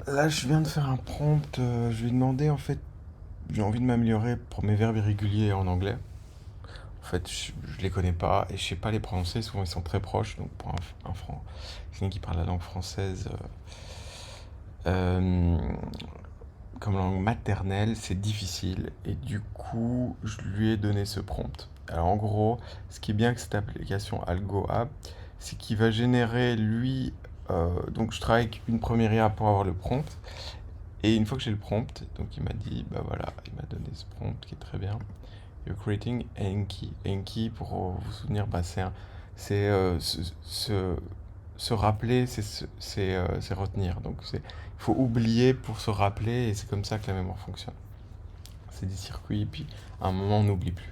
Là, je viens de faire un prompt. Je lui ai demandé, en fait, j'ai envie de m'améliorer pour mes verbes irréguliers en anglais. En fait, je les connais pas et je sais pas les prononcer. Souvent, ils sont très proches. Donc, pour quelqu'un qui parle la langue française euh, comme langue maternelle, c'est difficile. Et du coup, je lui ai donné ce prompt. Alors, en gros, ce qui est bien avec cette application AlgoApp, c'est qu'il va générer, lui. Donc, je travaille avec une première IA pour avoir le prompt. Et une fois que j'ai le prompt, donc il m'a dit, bah voilà, il m'a donné ce prompt qui est très bien. You're creating Enki. Enki, pour vous souvenir, bah, c'est se rappeler, c'est retenir. Donc il faut oublier pour se rappeler, et c'est comme ça que la mémoire fonctionne. C'est des circuits, puis à un moment on n'oublie plus.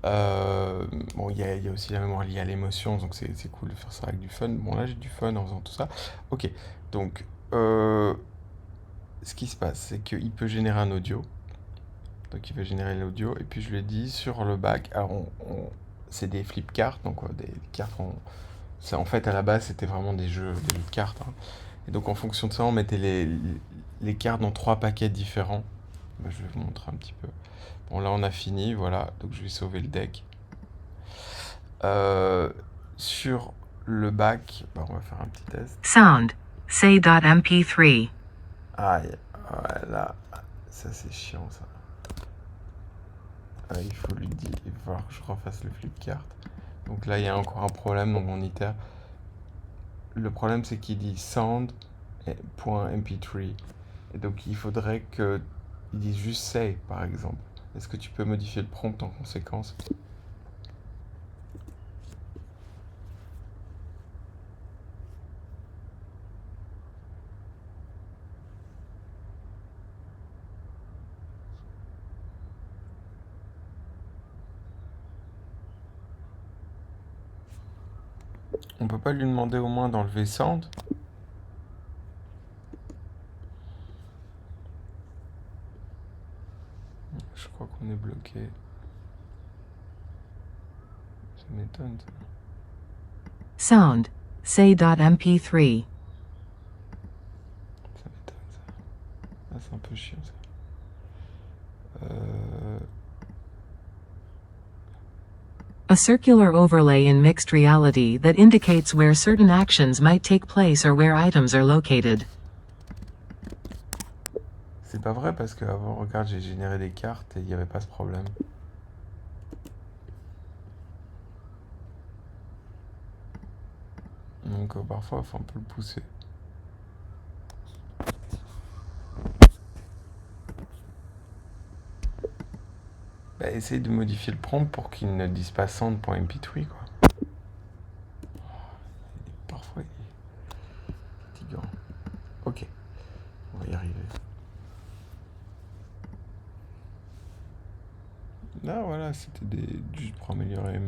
Bon, il y a aussi la mémoire liée à l'émotion, donc c'est cool de faire ça avec du fun. Bon, là j'ai du fun en faisant tout ça. Ok, donc ce qui se passe, c'est qu'il peut générer un audio. Donc il va générer l'audio. Et puis je lui ai dit sur le bac, alors c'est des flip cards, donc des cartes. En fait, à la base, c'était vraiment des jeux de cartes, hein. Et donc en fonction de ça, on mettait les cartes dans trois paquets différents. Bah, je vais vous montrer un petit peu. Bon, là, on a fini, voilà. Donc je vais sauver le deck. Euh, sur le bac, bah, on va faire un petit test. Sound. Say.mp3. Aïe, voilà. Ça, c'est chiant, ça. Il faut lui dire, il va falloir que je refasse le flip card. Donc là, il y a encore un problème dans mon ITER. Le problème, c'est qu'il dit sound.mp3. Et donc, il faudrait qu'il dise juste say, par exemple. Est-ce que tu peux modifier le prompt en conséquence? On peut pas lui demander au moins d'enlever sound? Je crois qu'on est bloqué. Ça m'étonne, ça. Sound. Say.mp3. Ça m'étonne, ça. Ah, c'est un peu chiant, ça. Euh... A circular overlay in mixed reality that indicates where certain actions might take place or where items are located. C'est pas vrai parce qu'avant, regarde, j'ai généré des cartes et il n'y avait pas ce problème. Donc parfois, il faut un peu le pousser. Bah, essaye de modifier le prompt pour qu'il ne dise pas sound.mp3, quoi. Parfois, il est fatigant. Ok, on va y arriver. Là, voilà, c'était juste pour améliorer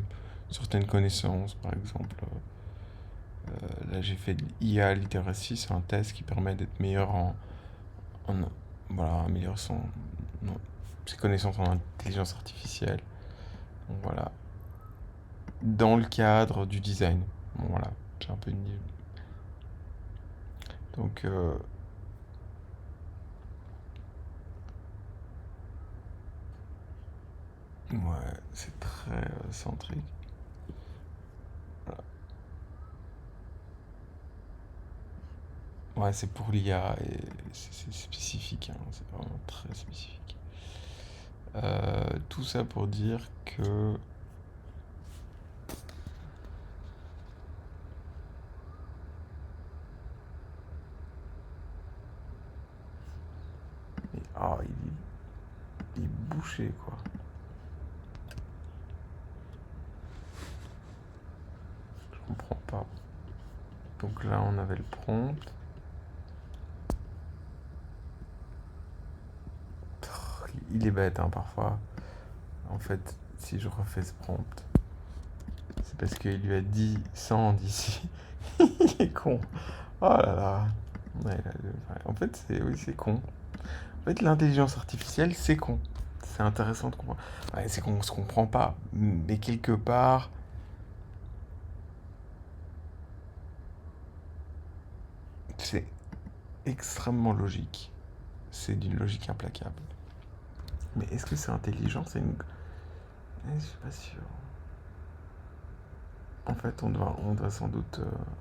certaines connaissances, par exemple. Là, j'ai fait de l'IA littératie, c'est un test qui permet d'être meilleur voilà, améliorer ses connaissances en intelligence artificielle. Donc, voilà. Dans le cadre du design. Bon, voilà, j'ai un peu une. Donc, ouais, c'est très centrique. Voilà. Ouais, c'est pour l'IA et c'est spécifique, hein, c'est vraiment très spécifique. Tout ça pour dire que. Ah, il est bouché, quoi. Je comprends pas. Donc là, on avait le prompt. Il est bête, hein, parfois. En fait, si je refais ce prompt, c'est parce qu'il lui a dit 100 d'ici. Il est con. Oh là là. Ouais, en fait, oui, c'est con. En fait, l'intelligence artificielle, c'est con. C'est intéressant de comprendre. Ouais, c'est qu'on se comprend pas. Mais quelque part, c'est extrêmement logique. C'est d'une logique implacable. Mais est-ce que c'est intelligent? Je suis pas sûr. En fait, on doit sans doute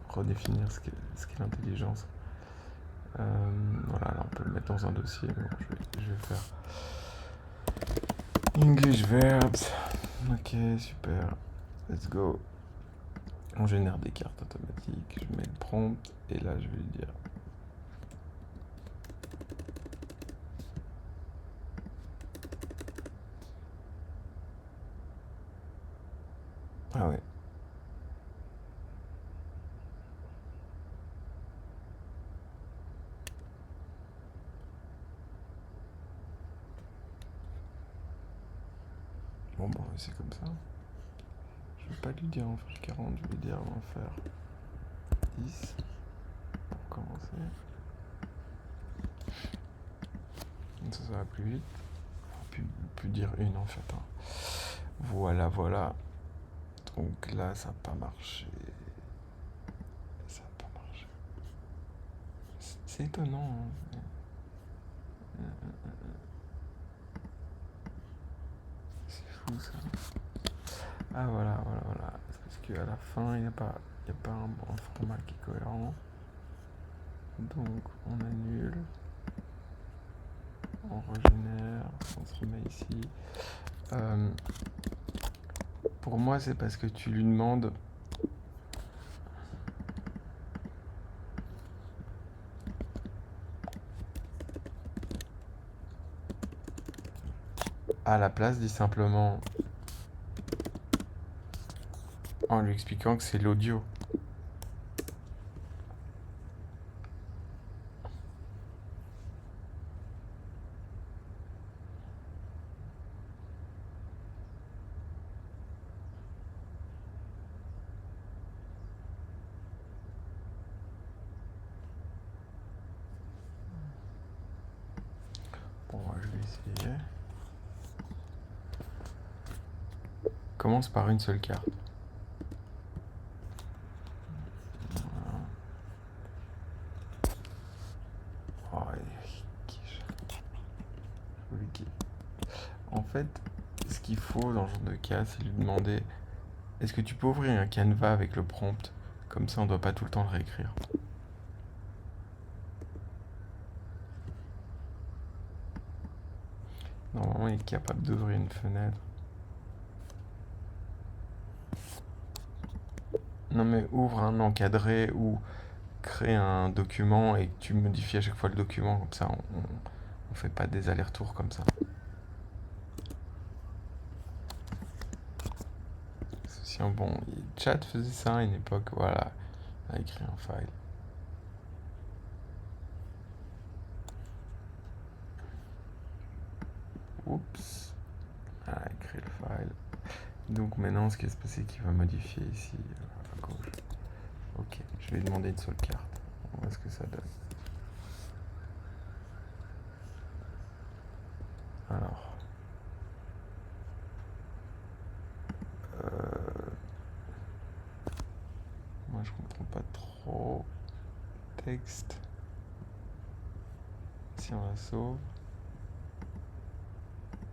redéfinir ce qu'est l'intelligence. Voilà, là on peut le mettre dans un dossier, mais bon, je vais faire English verbs. Ok, super. Let's go. On génère des cartes automatiques. Je mets le prompt et là je vais lui dire. Ah ouais. Bon, c'est comme ça. Je vais pas lui dire en faire 40, je vais lui dire en faire 10 pour commencer. Ça va plus vite. Plus dire une en fait. Voilà. Donc là, ça n'a pas marché. C'est étonnant. C'est fou ça. Ah voilà. C'est parce qu'à la fin, il n'y a pas un format qui est cohérent. Donc on annule. On régénère. On se remet ici. Pour moi, c'est parce que tu lui demandes. À la place, dis simplement en lui expliquant que c'est l'audio. Bon, je vais essayer. Commence par une seule carte. En fait, ce qu'il faut dans ce genre de cas, c'est lui demander est-ce que tu peux ouvrir un canevas avec le prompt? Comme ça, on ne doit pas tout le temps le réécrire. Normalement, il est capable d'ouvrir une fenêtre. Non, mais ouvre un encadré ou crée un document et tu modifies à chaque fois le document. Comme ça, on fait pas des allers-retours comme ça. Bon, Chat faisait ça à une époque, voilà, à écrire un file. Oups, à écrire le file. Donc maintenant, ce qui va se passer, c'est qu'il va modifier ici à gauche. Ok, je vais lui demander une seule carte. On voit ce que ça donne. Alors. Moi, je comprends pas trop. Texte. Si on la sauve.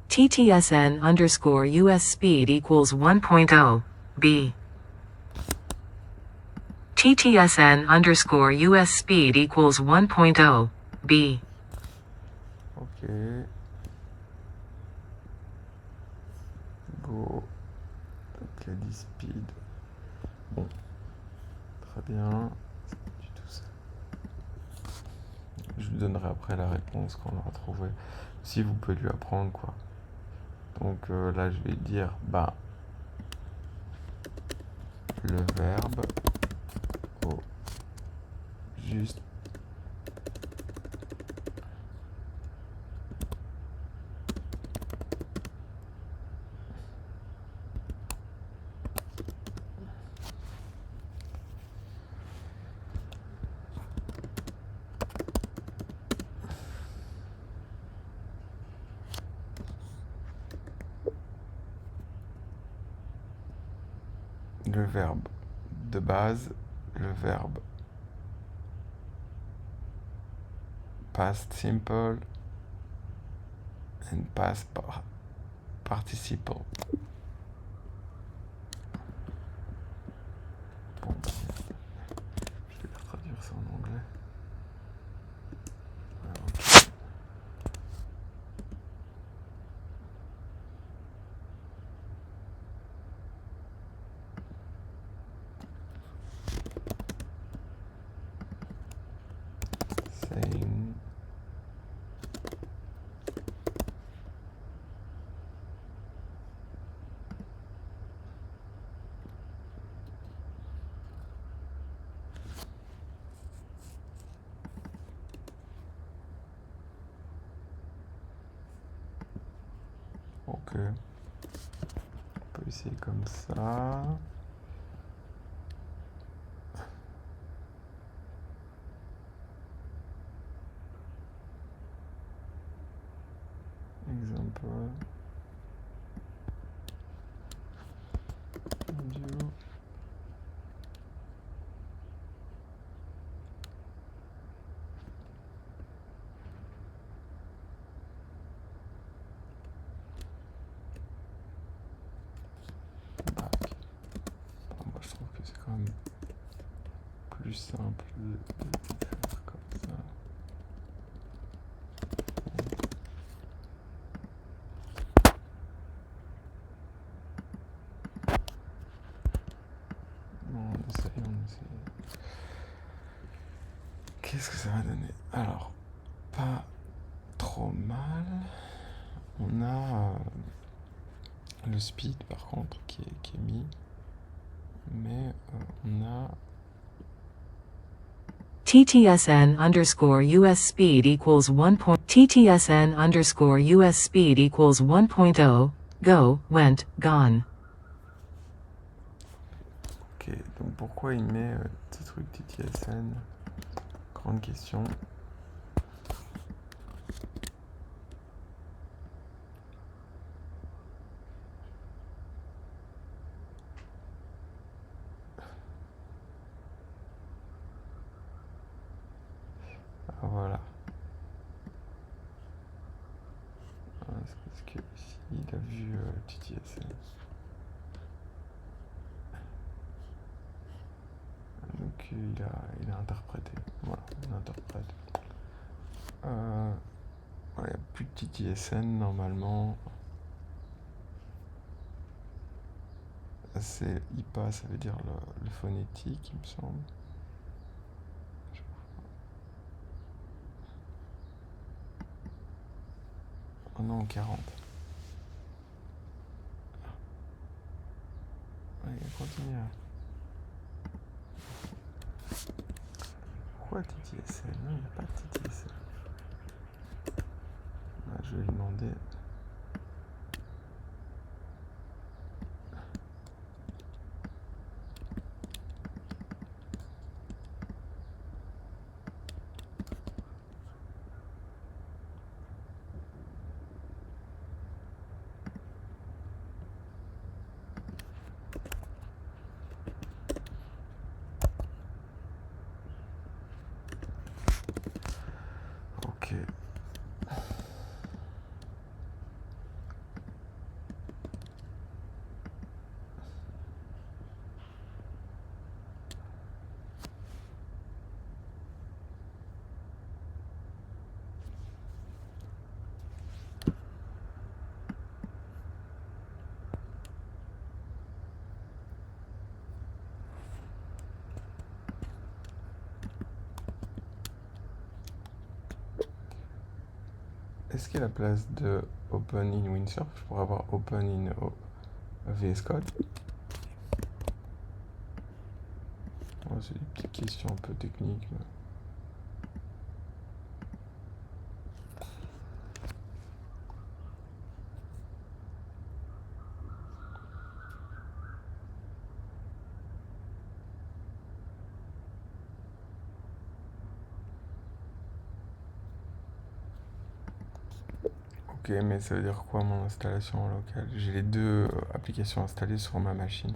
TTSN underscore US speed equals 1.0 B. TTSN underscore US speed equals 1.0 B. Ok. Go. Donc il a dit speed. Bon. Très bien. C'est pas du tout ça. Je lui donnerai après la réponse quand on l'aura trouvé. Si vous pouvez lui apprendre quoi. Donc là je vais dire le verbe au juste le verbe de base, le verbe past simple and past participle. Bon, je vais traduire ça en anglais. Okay. Saying ok, on peut essayer comme ça. Example. Audio. Back. Bon, moi je trouve que c'est quand même plus simple de faire comme ça. Bon, on essaye. Qu'est-ce que ça va donner? Alors, pas trop mal. On a le speed par contre qui est mis, mais on a TTSN underscore US speed equals 1. TTSN underscore US speed equals 1.0. Go, went, gone. ok, donc pourquoi il met ce truc TTSN? Grande question. Ah, voilà. Ah, c'est parce que ici il a vu TTSN. Donc il a interprété. Voilà, il interprète. Il n'y a plus de TTSN normalement. C'est IPA, ça veut dire le phonétique, il me semble. Oh non, 40. Allez, continue. Pourquoi TTSN? Non, il n'y a pas de TTSN. Ah, je vais lui demander. Ok. Est-ce qu'il y a la place de Open in Windsurf? Je pourrais avoir Open in VS Code. Ouais, c'est des petites questions un peu techniques. Mais... Ok, mais ça veut dire quoi mon installation locale? J'ai les deux applications installées sur ma machine.